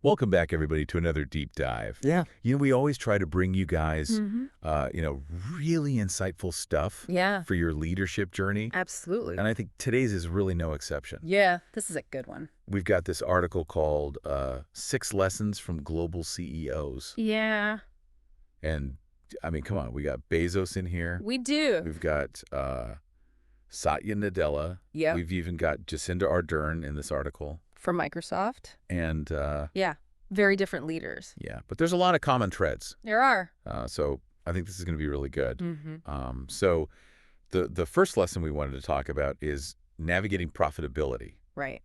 Welcome back, everybody, to another deep dive. Yeah. We always try to bring you guys, Mm-hmm. really insightful stuff Yeah, for your leadership journey. absolutely. And I think today's is really no exception. Yeah, this is a good one. We've got this article called 6 Lessons from Global CEOs. Yeah, And, I mean, come on, we got Bezos in here. we do. We've got Satya Nadella. Yep. We've even got Jacinda Ardern in this article. From Microsoft. And, Yeah, very different leaders. yeah, but there's a lot of common threads. There are. So I think this is going to be really good. Mm-hmm. So the first lesson we wanted to talk about is navigating profitability. Right.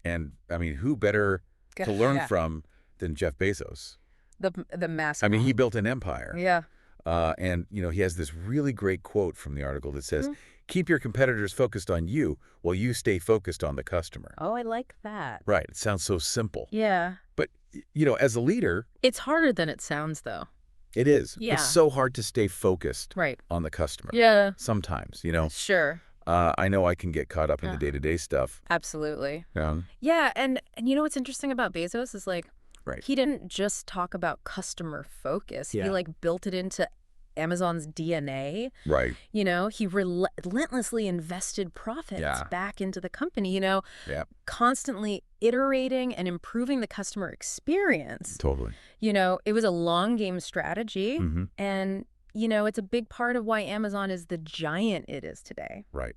And, I mean, who better to learn from than Jeff Bezos? The massive. I mean, he built an empire. Yeah. And, he has this really great quote from the article that says, Mhm. keep your competitors focused on you while you stay focused on the customer. Oh, I like that. Right. It sounds so simple. Yeah. But, as a leader, It's harder than it sounds, though. it is. Yeah. It's so hard to stay focused Right. on the customer. Yeah. Sometimes, Sure. I know I can get caught up in the day-to-day stuff. Absolutely. Yeah. Yeah, and you know what's interesting about Bezos is Right. he didn't just talk about customer focus. Yeah. He built it into Amazon's DNA. Right. He relentlessly invested profits Yeah. back into the company, Yeah. constantly iterating and improving the customer experience. Totally. It was a long game strategy. Mm-hmm. And, it's a big part of why Amazon is the giant it is today. Right.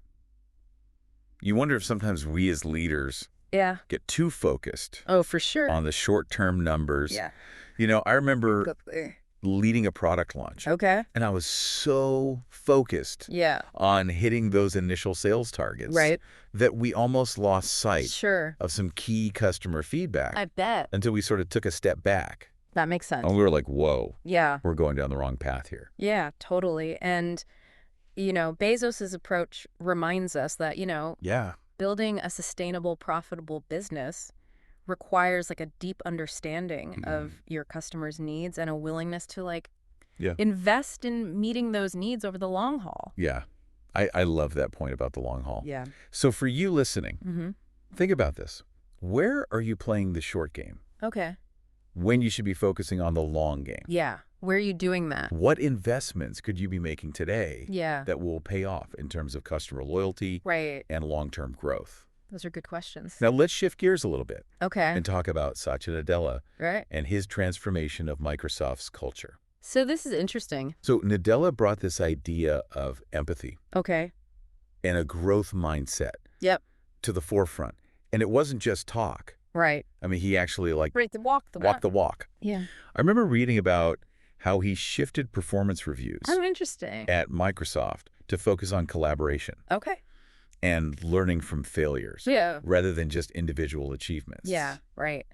You wonder if sometimes we as leaders Yeah. get too focused Oh, for sure. on the short-term numbers. Yeah. I remember Completely. leading a product launch, Okay. and I was so focused Yeah. on hitting those initial sales targets Right. that we almost lost sight Sure. of some key customer feedback I bet. until we sort of took a step back. That makes sense. And we were like, whoa, Yeah. we're going down the wrong path here. Yeah, totally. And, Bezos's approach reminds us that, Yeah. building a sustainable, profitable business requires a deep understanding of your customers' needs and a willingness to Yeah. invest in meeting those needs over the long haul. Yeah. I love that point about the long haul. Yeah. So for you listening, Mm-hmm. think about this. Where are you playing the short game Okay. when you should be focusing on the long game? Yeah. Where are you doing that? What investments could you be making today Yeah. that will pay off in terms of customer loyalty Right. and long-term growth? Those are good questions. Now, let's shift gears a little bit Okay. and talk about Satya Nadella Right. and his transformation of Microsoft's culture. So this is interesting. So Nadella brought this idea of empathy Okay. and a growth mindset Yep. to the forefront. And it wasn't just talk. Right. I mean, he actually Right. Walk the walked the walk. Yeah. I remember reading about how he shifted performance reviews Oh, interesting. at Microsoft to focus on collaboration Okay. and learning from failures Yeah. rather than just individual achievements. Yeah. Right.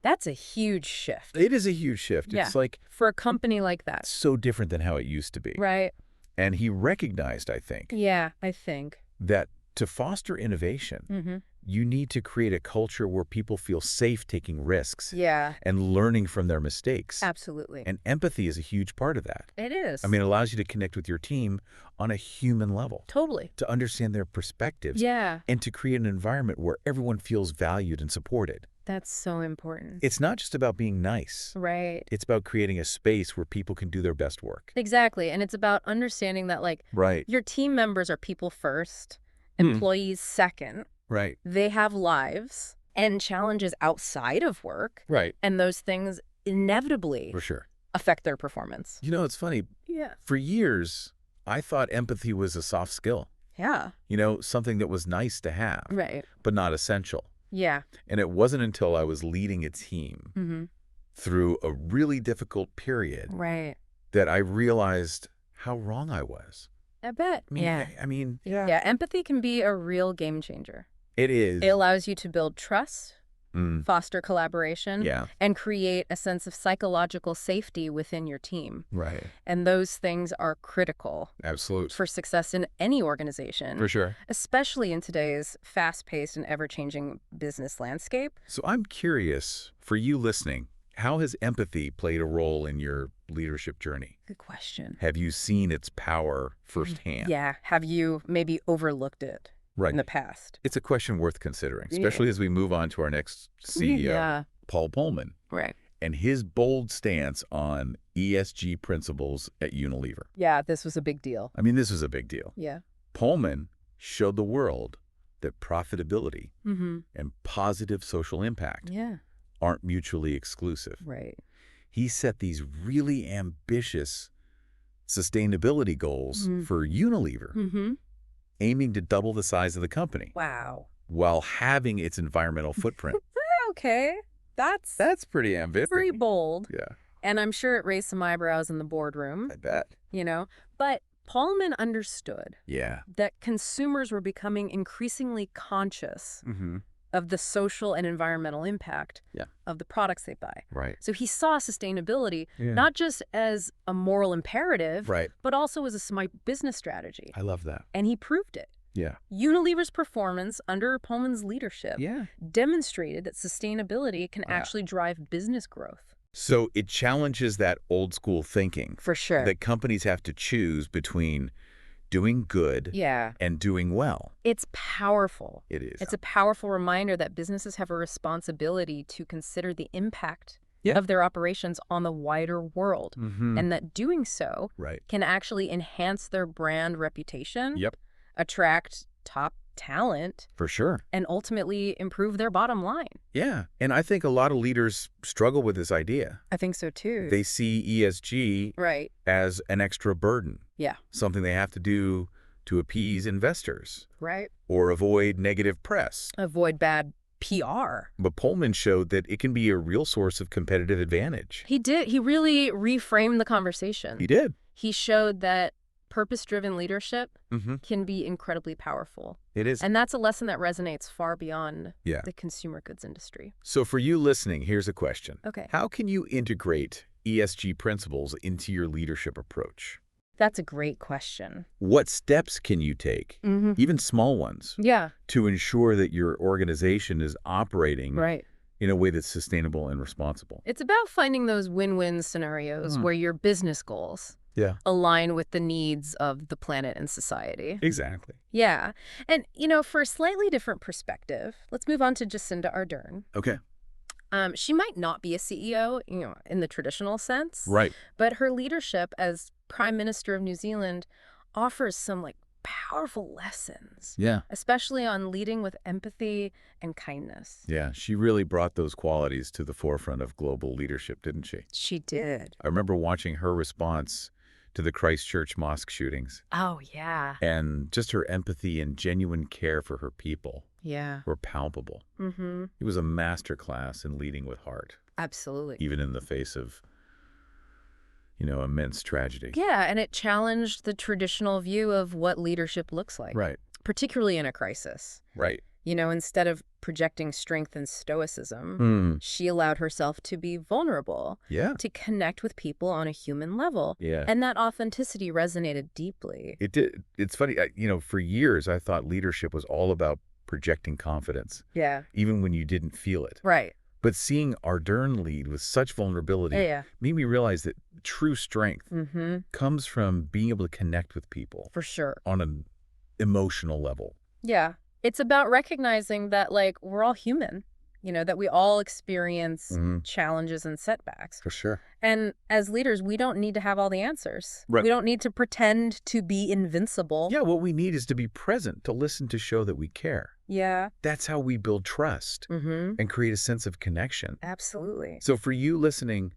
That's a huge shift. It is a huge shift. Yeah. It's like For a company like that. so different than how it used to be. Right. And he recognized, I think, Yeah, I think. that to foster innovation, Mm-hmm. you need to create a culture where people feel safe taking risks Yeah, and learning from their mistakes. absolutely. And empathy is a huge part of that. It is. I mean, it allows you to connect with your team on a human level, totally. to understand their perspectives, Yeah, and to create an environment where everyone feels valued and supported. that's so important. It's not just about being nice. Right. It's about creating a space where people can do their best work. Exactly. And it's about understanding that, Right. your team members are people first, Hmm. employees second. Right. They have lives and challenges outside of work, Right. and those things inevitably For sure. affect their performance. It's funny. Yeah. For years, I thought empathy was a soft skill. Yeah. Something that was nice to have, Right. but not essential. Yeah. And it wasn't until I was leading a team Mm-hmm. through a really difficult period Right. that I realized how wrong I was. I bet. I mean, yeah. I mean, Yeah. Empathy can be a real game changer. it is. It allows you to build trust, Mm, foster collaboration, yeah, and create a sense of psychological safety within your team. right. And those things are critical Absolute. for success in any organization, For sure. especially in today's fast-paced and ever-changing business landscape. So I'm curious, for you listening, how has empathy played a role in your leadership journey? Good question. Have you seen its power firsthand? Yeah. Have you maybe overlooked it Right. in the past? It's a question worth considering, especially as we move on to our next CEO. Yeah. Paul Pullman Right. and his bold stance on ESG principles at Unilever. Yeah, this was a big deal. I mean, this was a big deal. Yeah. Pullman showed the world that profitability Mm-hmm. and positive social impact Yeah. aren't mutually exclusive. Right. He set these really ambitious sustainability goals Mhm. for Unilever, Mm-hmm. aiming to double the size of the company Wow. while having its environmental footprint. Okay. That's That's pretty ambitious. pretty bold. Yeah, And I'm sure it raised some eyebrows in the boardroom, I bet. you know. But Pullman understood Yeah. that consumers were becoming increasingly conscious Mm-hmm. of the social and environmental impact Yeah. of the products they buy. Right. So he saw sustainability Yeah. not just as a moral imperative, Right. but also as a smart business strategy. I love that. And he proved it. Yeah. Unilever's performance under Pullman's leadership Yeah. demonstrated that sustainability can Wow. actually drive business growth. So it challenges that old school thinking For sure. that companies have to choose between doing good Yeah. and doing well. It's powerful. It is. It's a powerful reminder that businesses have a responsibility to consider the impact Yeah. of their operations on the wider world, Mm-hmm. and that doing so Right. can actually enhance their brand reputation, Yep. attract top talent, For sure. and ultimately improve their bottom line. Yeah. And I think a lot of leaders struggle with this idea. I think so too. They see ESG Right. as an extra burden, Yeah. something they have to do to appease investors Right. or avoid negative press. Avoid bad PR. But Pullman showed that it can be a real source of competitive advantage. He did. He really reframed the conversation. He did. He showed that purpose-driven leadership Mm-hmm. can be incredibly powerful. It is. And that's a lesson that resonates far beyond Yeah. the consumer goods industry. So for you listening, here's a question. Okay. How can you integrate ESG principles into your leadership approach? That's a great question. What steps can you take, Mm-hmm. even small ones, Yeah. to ensure that your organization is operating Right. in a way that's sustainable and responsible? It's about finding those win-win scenarios where your business goals Yeah. align with the needs of the planet and society. Exactly. Yeah. And, you know, for a slightly different perspective, let's move on to Jacinda Ardern. Okay. She might not be a CEO, you know, in the traditional sense. Right. But her leadership as Prime Minister of New Zealand offers some, like, powerful lessons, Yeah. especially on leading with empathy and kindness. Yeah. She really brought those qualities to the forefront of global leadership, didn't she? She did. I remember watching her response to the Christchurch mosque shootings, Oh, yeah. and just her empathy and genuine care for her people Yeah. were palpable. Mm-hmm. It was a masterclass in leading with heart, Absolutely. even in the face of, immense tragedy. Yeah, and it challenged the traditional view of what leadership looks like, Right. particularly in a crisis. Right. You know, instead of projecting strength and stoicism, Hmm. she allowed herself to be vulnerable, Yeah. to connect with people on a human level. Yeah. And that authenticity resonated deeply. It did. It's funny. For years, I thought leadership was all about projecting confidence, Yeah. even when you didn't feel it. Right. But seeing Ardern lead with such vulnerability Yeah. made me realize that true strength Mm-hmm. comes from being able to connect with people For sure. on an emotional level. Yeah. It's about recognizing that, like, we're all human, you know, that we all experience Mhm. challenges and setbacks. For sure. And as leaders, we don't need to have all the answers. Right. We don't need to pretend to be invincible. Yeah, what we need is to be present, to listen, to show that we care. Yeah. That's how we build trust Mm-hmm. and create a sense of connection. Absolutely. So for you listening,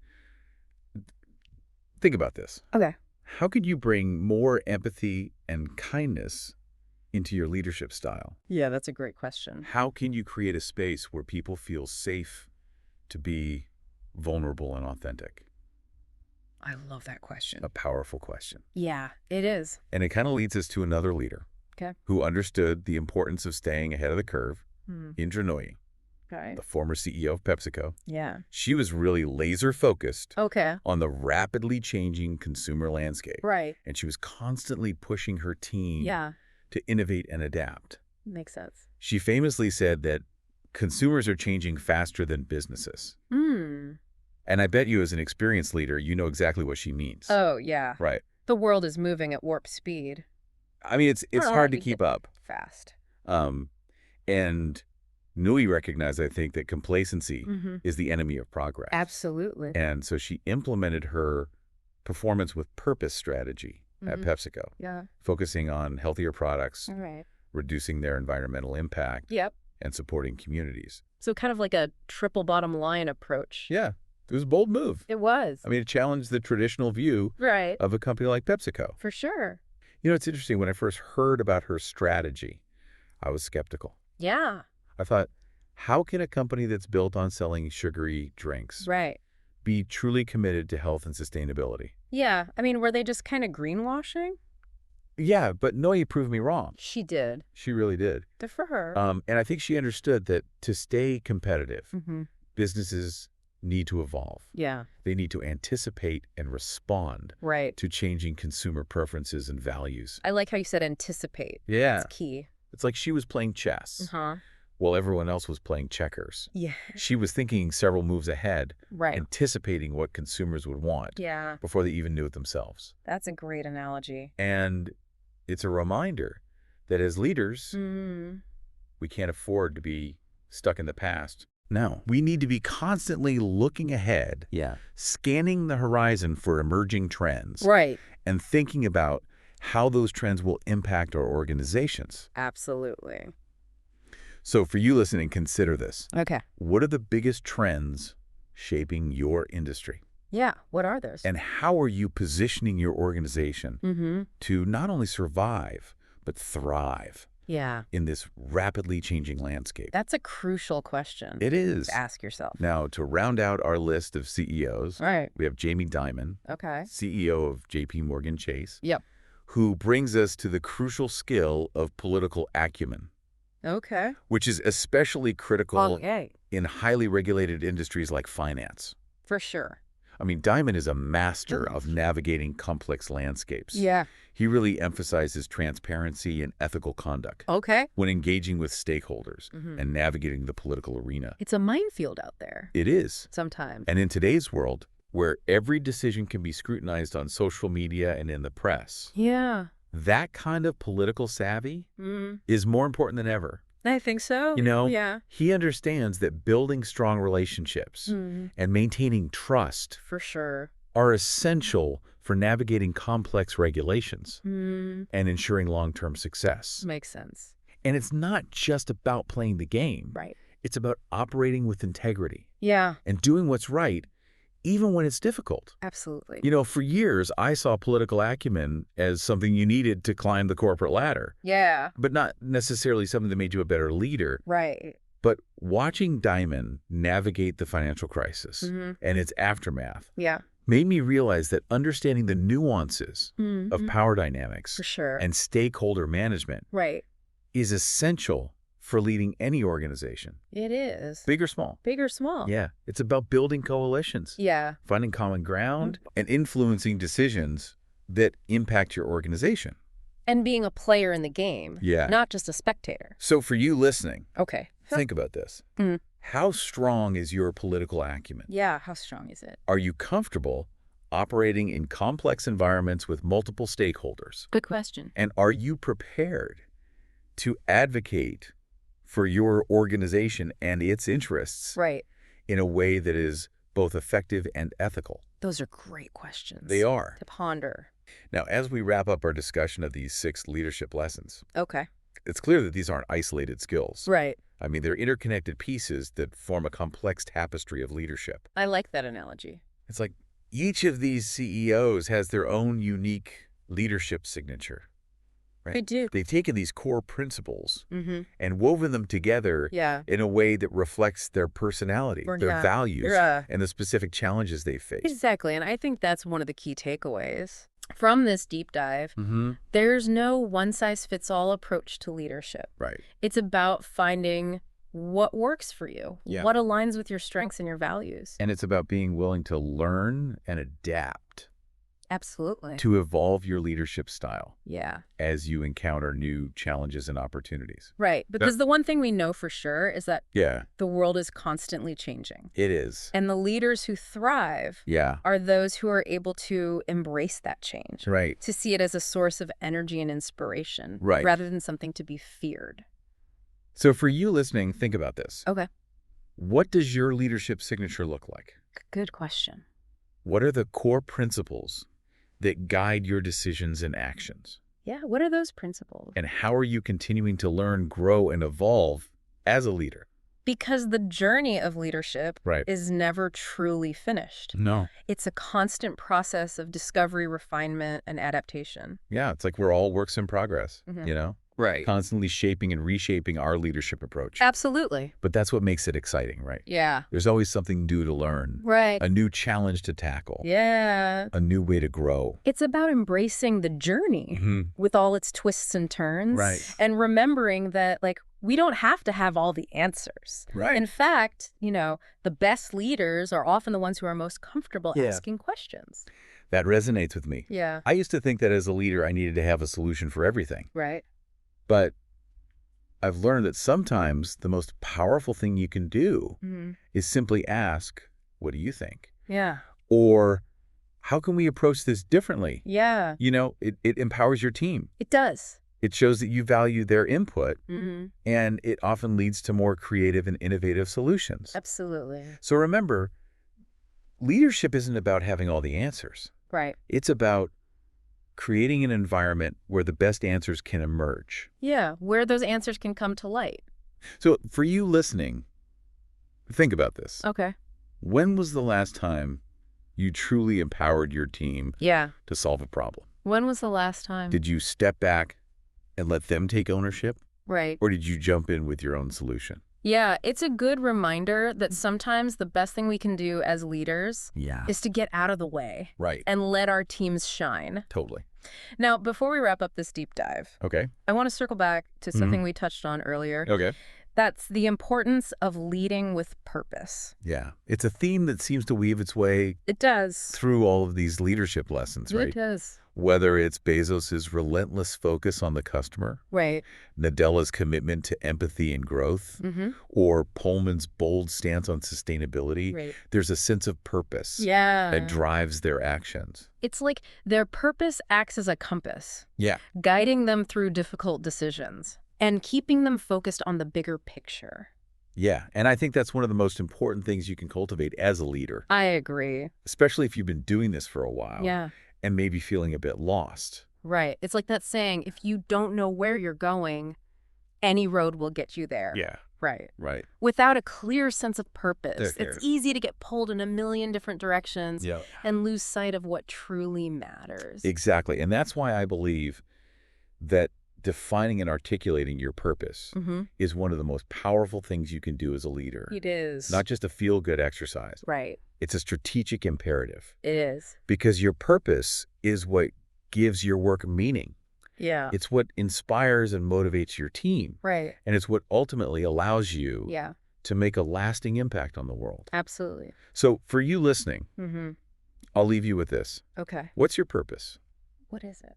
think about this. Okay. How could you bring more empathy and kindness into your leadership style? Yeah, that's a great question. How can you create a space where people feel safe to be vulnerable and authentic? I love that question. A powerful question. Yeah, it is. And it kind of leads us to another leader Okay. who understood the importance of staying ahead of the curve, Indra Nooyi, Okay. the former CEO of PepsiCo. Yeah. She was really laser focused Okay. on the rapidly changing consumer landscape. Right. And she was constantly pushing her team Yeah. to innovate and adapt. Makes sense. She famously said that consumers are changing faster than businesses. And I bet you as an experienced leader, you know exactly what she means. Oh, yeah. Right. The world is moving at warp speed. I mean, it's hard to keep up. Fast. And Nui recognized, I think, that complacency Mm-hmm. is the enemy of progress. Absolutely. And so she implemented her performance with purpose strategy at Mm-hmm. PepsiCo, Yeah. focusing on healthier products, All right. reducing their environmental impact, Yep. and supporting communities. So kind of like a triple bottom line approach. Yeah, it was a bold move. It was. I mean, it challenged the traditional view Right. of a company like PepsiCo. For sure. You know, it's interesting. When I first heard about her strategy, I was skeptical. Yeah. I thought, how can a company that's built on selling sugary drinks Right. be truly committed to health and sustainability? Yeah. I mean, were they just kind of greenwashing? Yeah, but Noe proved me wrong. She did. She really did. Good for her. And I think she understood that to stay competitive, Mm-hmm. businesses need to evolve. Yeah. They need to anticipate and respond Right. to changing consumer preferences and values. I like how you said anticipate. Yeah. It's key. It's like she was playing chess Uh-huh. while everyone else was playing checkers. Yeah. She was thinking several moves ahead, Right. anticipating what consumers would want Yeah. before they even knew it themselves. That's a great analogy. And it's a reminder that as leaders, Mm-hmm. we can't afford to be stuck in the past. No, we need to be constantly looking ahead, scanning the horizon for emerging trends, Right. and thinking about how those trends will impact our organizations. Absolutely. So for you listening, consider this. Okay. What are the biggest trends shaping your industry? Yeah. What are those? And how are you positioning your organization Mm-hmm. to not only survive, but thrive Yeah. in this rapidly changing landscape? That's a crucial question It is. to ask yourself. Now, to round out our list of CEOs, Right. we have Jamie Dimon, Okay. CEO of JP Morgan Chase, Yep. who brings us to the crucial skill of political acumen, Okay. which is especially critical Okay. in highly regulated industries like finance. For sure. I mean, Dimon is a master of navigating complex landscapes. Yeah. He really emphasizes transparency and ethical conduct Okay. when engaging with stakeholders Mhm. and navigating the political arena. It's a minefield out there It is. sometimes. And in today's world, where every decision can be scrutinized on social media and in the press, Yeah. that kind of political savvy Mm. is more important than ever. I think so. You know, Yeah. he understands that building strong relationships Mm. and maintaining trust For sure. are essential for navigating complex regulations Mm. and ensuring long-term success. Makes sense. And it's not just about playing the game. Right. It's about operating with integrity Yeah. and doing what's right, even when it's difficult. Absolutely. You know, for years, I saw political acumen as something you needed to climb the corporate ladder, Yeah. but not necessarily something that made you a better leader. Right. But watching Dimon navigate the financial crisis Mhm. and its aftermath Yeah. made me realize that understanding the nuances Mhm. of power dynamics For sure. and stakeholder management Right. is essential for leading any organization, It is. big or small. Big or small. Yeah, it's about building coalitions, Yeah. finding common ground, and influencing decisions that impact your organization. And being a player in the game. Yeah. Not just a spectator. So for you listening, Okay. think about this. Mm. How strong is your political acumen? Yeah. How strong is it? Are you comfortable operating in complex environments with multiple stakeholders? Good question. And are you prepared to advocate for your organization and its interests Right. in a way that is both effective and ethical? Those are great questions. They are. To ponder. Now, as we wrap up our discussion of these 6 leadership lessons, Okay. it's clear that these aren't isolated skills. Right. I mean, they're interconnected pieces that form a complex tapestry of leadership. I like that analogy. It's like each of these CEOs has their own unique leadership signature. Right? They do. They've taken these core principles Mm-hmm. and woven them together Yeah. in a way that reflects their personality, Or- their yeah. values, Yeah. and the specific challenges they face. Exactly. And I think that's one of the key takeaways from this deep dive. Mm-hmm. There's no one-size-fits-all approach to leadership. Right. It's about finding what works for you, Yeah. what aligns with your strengths and your values. And it's about being willing to learn and adapt Absolutely. to evolve your leadership style Yeah. as you encounter new challenges and opportunities. Right. Because the one thing we know for sure is that Yeah, the world is constantly changing. it is. And the leaders who thrive Yeah, are those who are able to embrace that change, right. to see it as a source of energy and inspiration, Right. rather than something to be feared. So for you listening, think about this. Okay. What does your leadership signature look like? Good question. What are the core principles that guide your decisions and actions? Yeah, what are those principles? And how are you continuing to learn, grow, and evolve as a leader? Because the journey of leadership Right. is never truly finished. No. It's a constant process of discovery, refinement, and adaptation. Yeah, it's like we're all works in progress, you know? Right. Constantly shaping and reshaping our leadership approach. Absolutely. But that's what makes it exciting, right? Yeah. There's always something new to learn. Right. A new challenge to tackle. Yeah. A new way to grow. It's about embracing the journey with all its twists and turns. Right. And remembering that, like, we don't have to have all the answers. Right. In fact, the best leaders are often the ones who are most comfortable Yeah. asking questions. That resonates with me. Yeah. I used to think that as a leader, I needed to have a solution for everything. Right. But I've learned that sometimes the most powerful thing you can do is simply ask, what do you think? Yeah. Or how can we approach this differently? Yeah. It empowers your team. It does. It shows that you value their input, Mm-hmm. and it often leads to more creative and innovative solutions. Absolutely. So remember, leadership isn't about having all the answers. Right. It's about creating an environment where the best answers can emerge. Yeah. Where those answers can come to light. So for you listening, think about this. Okay. When was the last time you truly empowered your team Yeah. to solve a problem? When was the last time? Did you step back and let them take ownership? Right. Or did you jump in with your own solution? Yeah, it's a good reminder that sometimes the best thing we can do as leaders Yeah. is to get out of the way Right. and let our teams shine. Totally. Now, before we wrap up this deep dive, Okay. I want to circle back to something we touched on earlier. Okay. That's the importance of leading with purpose. Yeah. It's a theme that seems to weave its way It does. through all of these leadership lessons, right? It does. Whether it's Bezos's relentless focus on the customer, Right. Nadella's commitment to empathy and growth, or Pullman's bold stance on sustainability, Right. there's a sense of purpose Yeah. that drives their actions. It's like their purpose acts as a compass, Yeah. guiding them through difficult decisions and keeping them focused on the bigger picture. Yeah. And I think that's one of the most important things you can cultivate as a leader, I agree. especially if you've been doing this for a while Yeah. and maybe feeling a bit lost. Right. It's like that saying, if you don't know where you're going, any road will get you there. Yeah. Right. Right. Without a clear sense of purpose, There- it's easy to get pulled in a million different directions Yeah. and lose sight of what truly matters. Exactly. And that's why I believe that defining and articulating your purpose is one of the most powerful things you can do as a leader. It is. Not just a feel-good exercise. Right. It's a strategic imperative It is. because your purpose is what gives your work meaning. Yeah. It's what inspires and motivates your team. Right. And it's what ultimately allows you Yeah. to make a lasting impact on the world. Absolutely. So for you listening, Mm-hmm. I'll leave you with this. Okay. What's your purpose? What is it?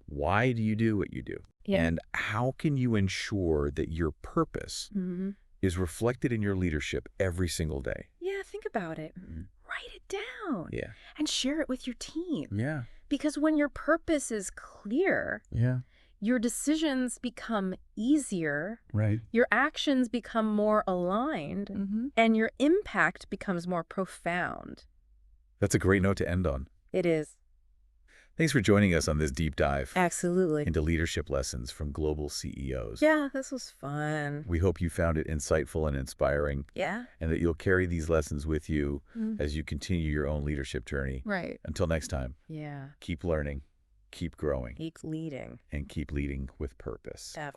Why do you do what you do? Yeah. And how can you ensure that your purpose Mm-hmm. is reflected in your leadership every single day? Yeah, think about it. Write it down Yeah. and share it with your team. Yeah. Because when your purpose is clear, Yeah. your decisions become easier, Right. your actions become more aligned, and your impact becomes more profound. That's a great note to end on. It is. Thanks for joining us on this deep dive Absolutely. into leadership lessons from global CEOs. Yeah, this was fun. We hope you found it insightful and inspiring, Yeah. and that you'll carry these lessons with you as you continue your own leadership journey. Right. Until next time, Yeah. keep learning, keep growing, Keep leading. and keep leading with purpose.